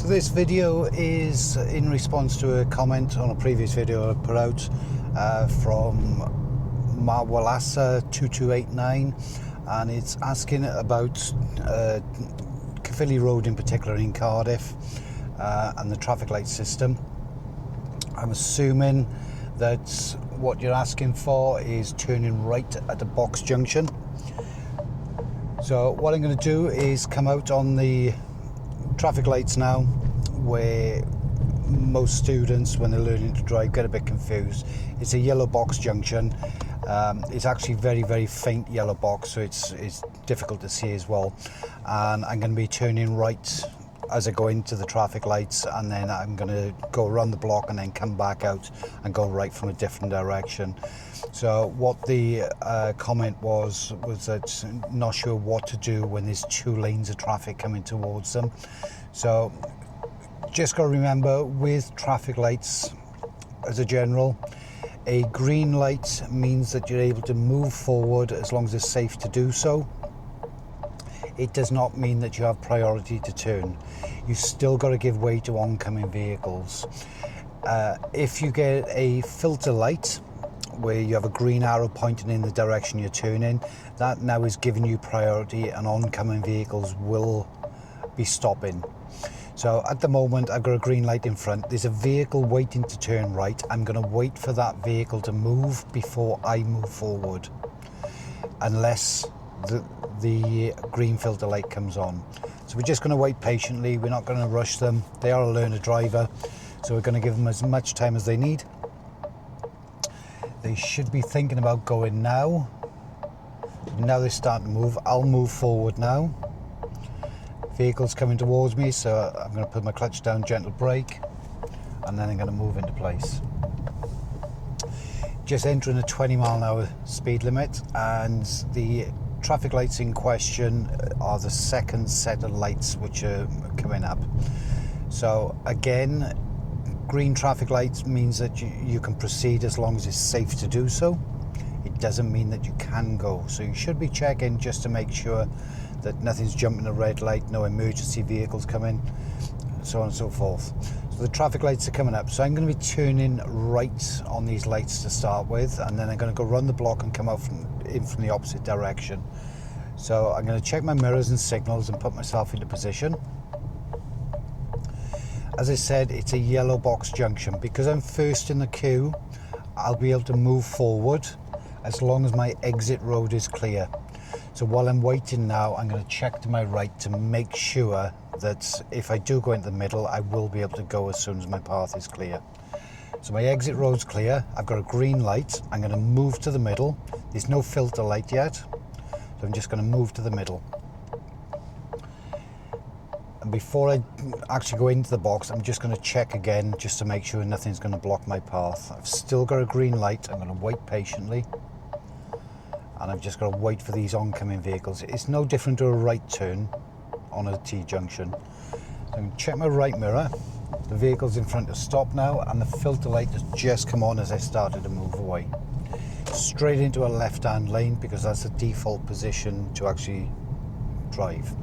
So this video is in response to a comment on a previous video I put out from Marwalasa2289, and it's asking about Caerphilly Road in particular in Cardiff and the traffic light system. I'm assuming that what you're asking for is turning right at the box junction. So what I'm going to do is come out on the traffic lights now, where most students when they're learning to drive get a bit confused. It's a yellow box junction. It's actually very faint yellow box, so it's difficult to see as well. And I'm going to be turning right as I go into the traffic lights, and then I'm going to go around the block and then come back out and go right from a different direction. So what the comment was that not sure what to do when there's two lanes of traffic coming towards them. So just got to remember, with traffic lights as a general, a green light means that you're able to move forward as long as it's safe to do so. It does not mean that you have priority to turn. You've still got to give way to oncoming vehicles. If you get a filter light where you have a green arrow pointing in the direction you're turning, that now is giving you priority and oncoming vehicles will be stopping. So at the moment I've got a green light in front. There's a vehicle waiting to turn right. I'm going to wait for that vehicle to move before I move forward, unless the green filter light comes on. So we're just going to wait patiently. We're not going to rush them. They are a learner driver, so we're going to give them as much time as they need. They should be thinking about going now. Now they're starting to move. I'll move forward now. Vehicle's coming towards me, so I'm going to put my clutch down, gentle brake, and then I'm going to move into place. Just entering a 20-mile-an-hour speed limit, and the traffic lights in question are the second set of lights which are coming up. So again, green traffic lights means that you can proceed as long as it's safe to do so. It doesn't mean that you can go. So you should be checking just to make sure that nothing's jumping a red light, no emergency vehicles coming, so on and so forth. So the traffic lights are coming up. So I'm going to be turning right on these lights to start with, and then I'm going to go run the block and come out in from the opposite direction. So I'm going to check my mirrors and signals and put myself into position. As I said, it's a yellow box junction. Because I'm first in the queue, I'll be able to move forward as long as my exit road is clear. So while I'm waiting now, I'm going to check to my right to make sure that if I do go into the middle, I will be able to go as soon as my path is clear. So my exit road's clear. I've got a green light. I'm going to move to the middle. There's no filter light yet, so I'm just going to move to the middle. And before I actually go into the box, I'm just going to check again just to make sure nothing's going to block my path. I've still got a green light. I'm going to wait patiently. And I've just got to wait for these oncoming vehicles. It's no different to a right turn on a T-junction. So I'm going to check my right mirror. The vehicle's in front to stop now, and the filter light has just come on as I started to move away. Straight into a left-hand lane, because that's the default position to actually drive.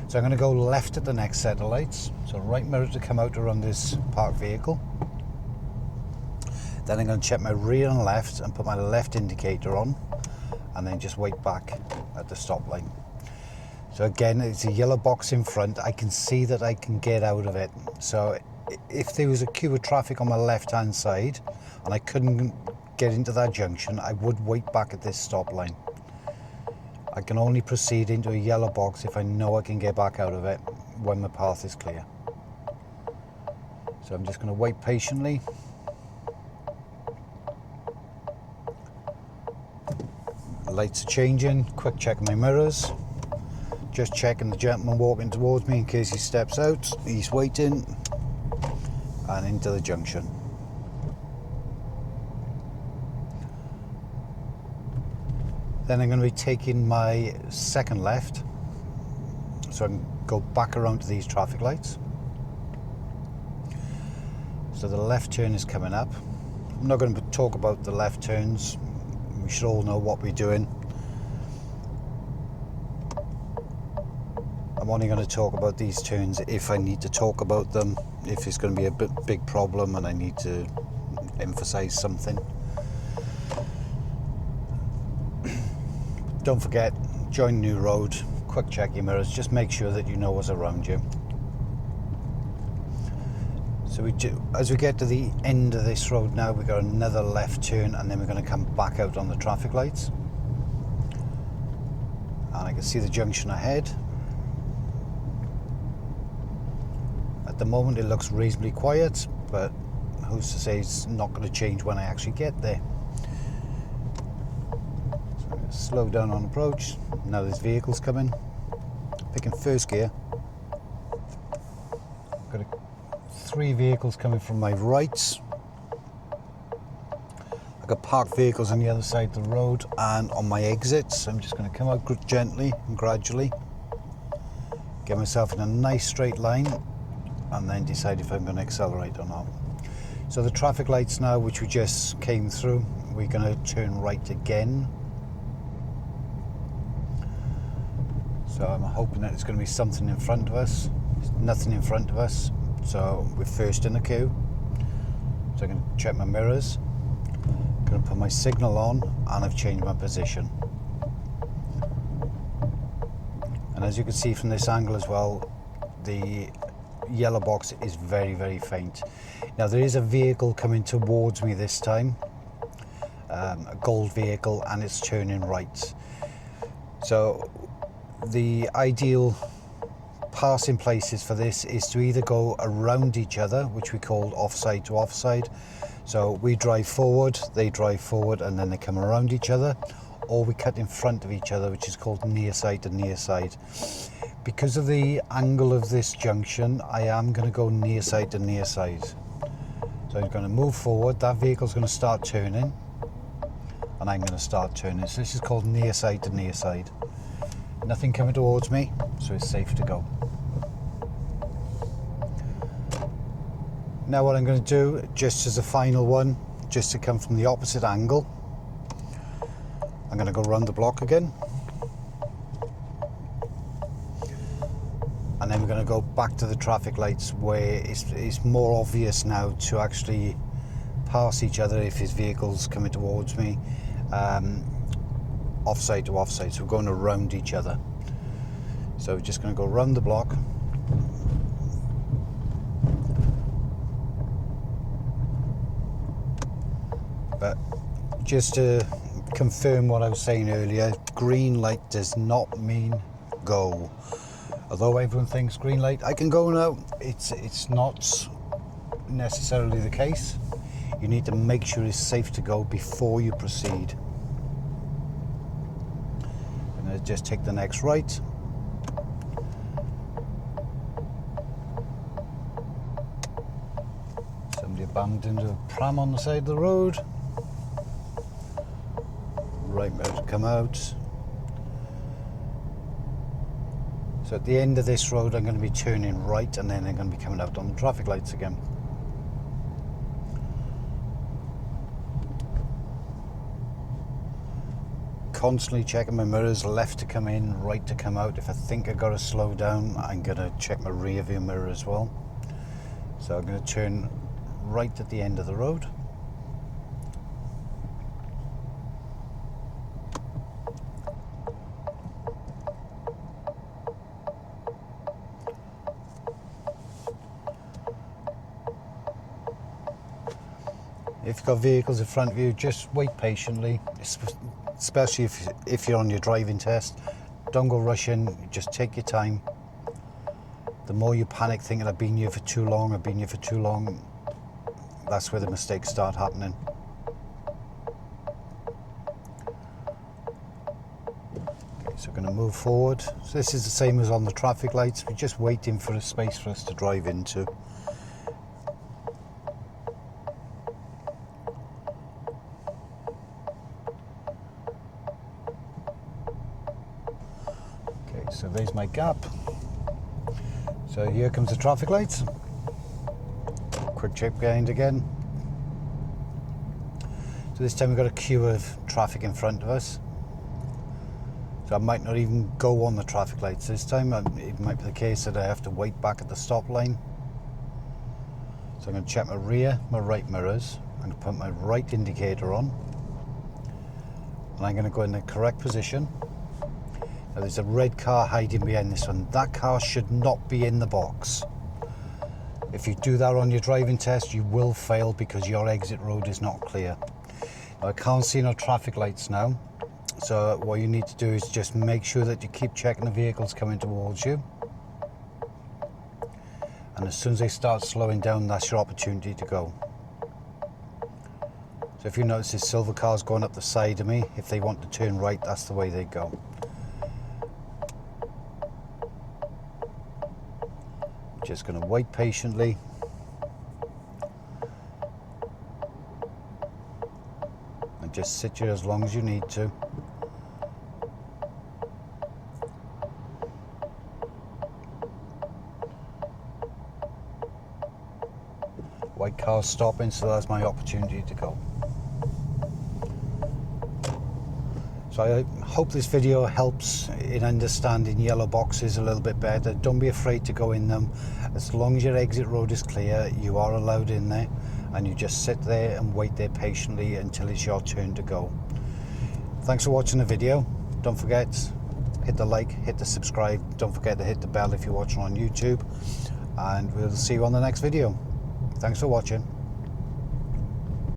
So I'm going to go left at the next set of lights. So right mirror to come out around this parked vehicle. Then I'm going to check my rear and left and put my left indicator on, and then just wait back at the stop line. So again, it's a yellow box in front. I can see that I can get out of it. So if there was a queue of traffic on my left-hand side and I couldn't get into that junction, I would wait back at this stop line. I can only proceed into a yellow box if I know I can get back out of it when my path is clear. So I'm just going to wait patiently. Lights are changing. Quick check my mirrors. Just checking the gentleman walking towards me in case he steps out. He's waiting. And into the junction. Then I'm going to be taking my second left. So I can go back around to these traffic lights. So the left turn is coming up. I'm not going to talk about the left turns. We should all know what we're doing. I'm only going to talk about these turns if I need to talk about them, if it's going to be a big problem and I need to emphasize something. Don't forget, join new road, quick check your mirrors, just make sure that you know what's around you. So as we get to the end of this road now, we've got another left turn and then we're going to come back out on the traffic lights. And I can see the junction ahead. At the moment it looks reasonably quiet, but who's to say it's not going to change when I actually get there. So I'm going to slow down on approach. Now there's vehicles coming. Picking first gear. Got 3 vehicles coming from my right. I've got parked vehicles on the other side of the road and on my exits. So I'm just going to come out gently and gradually. Get myself in a nice straight line and then decide if I'm going to accelerate or not. So the traffic lights now, which we just came through, we're going to turn right again. So I'm hoping that there's going to be something in front of us. There's nothing in front of us, so we're first in the queue. So I'm going to check my mirrors, going to put my signal on, and I've changed my position. And as you can see from this angle as well, the yellow box is very, very faint. Now there is a vehicle coming towards me this time, a gold vehicle, and it's turning right. So the ideal passing places for this is to either go around each other, which we call offside to offside. So we drive forward, they drive forward, and then they come around each other, or we cut in front of each other, which is called near side to near side. Because of the angle of this junction, I am going to go near side to near side. So I'm going to move forward, that vehicle's going to start turning, and I'm going to start turning. So this is called near side to near side. Nothing coming towards me, so it's safe to go. Now what I'm going to do, just as a final one, just to come from the opposite angle, I'm going to go round the block again. And then we're going to go back to the traffic lights where it's more obvious now to actually pass each other if his vehicle's coming towards me, offside to offside. So we're going around each other. So we're just going to go round the block. But just to confirm what I was saying earlier, green light does not mean go. Although everyone thinks green light, I can go now, it's not necessarily the case. You need to make sure it's safe to go before you proceed. I'm going to just take the next right. Somebody banged into a pram on the side of the road. Right mirror to come out. So at the end of this road I'm going to be turning right, and then I'm going to be coming out on the traffic lights again. Constantly checking my mirrors, left to come in, right to come out. If I think I've got to slow down, I'm going to check my rear view mirror as well. So I'm going to turn right at the end of the road. If you've got vehicles in front of you, just wait patiently, especially if you're on your driving test. Don't go rushing, just take your time. The more you panic thinking I've been here for too long, that's where the mistakes start happening. Okay, so we're going to move forward. So this is the same as on the traffic lights, we're just waiting for a space for us to drive into. So there's my gap. So here comes the traffic lights. Quick check behind again. So this time we've got a queue of traffic in front of us. So I might not even go on the traffic lights this time. It might be the case that I have to wait back at the stop line. So I'm going to check my rear, my right mirrors. I'm going to put my right indicator on. And I'm going to go in the correct position. Now there's a red car hiding behind this one. That car should not be in the box. If you do that on your driving test, you will fail because your exit road is not clear. Now, I can't see no traffic lights now. So what you need to do is just make sure that you keep checking the vehicles coming towards you. And as soon as they start slowing down, that's your opportunity to go. So if you notice this silver car's going up the side of me, if they want to turn right, that's the way they go. Just going to wait patiently. And just sit here as long as you need to. White car's stopping, so that's my opportunity to go. So I hope this video helps in understanding yellow boxes a little bit better. Don't be afraid to go in them. As long as your exit road is clear, you are allowed in there, and you just sit there and wait there patiently until it's your turn to go. Thanks for watching the video. Don't forget, hit the like, hit the subscribe. Don't forget to hit the bell if you're watching on YouTube, and we'll see you on the next video. Thanks for watching.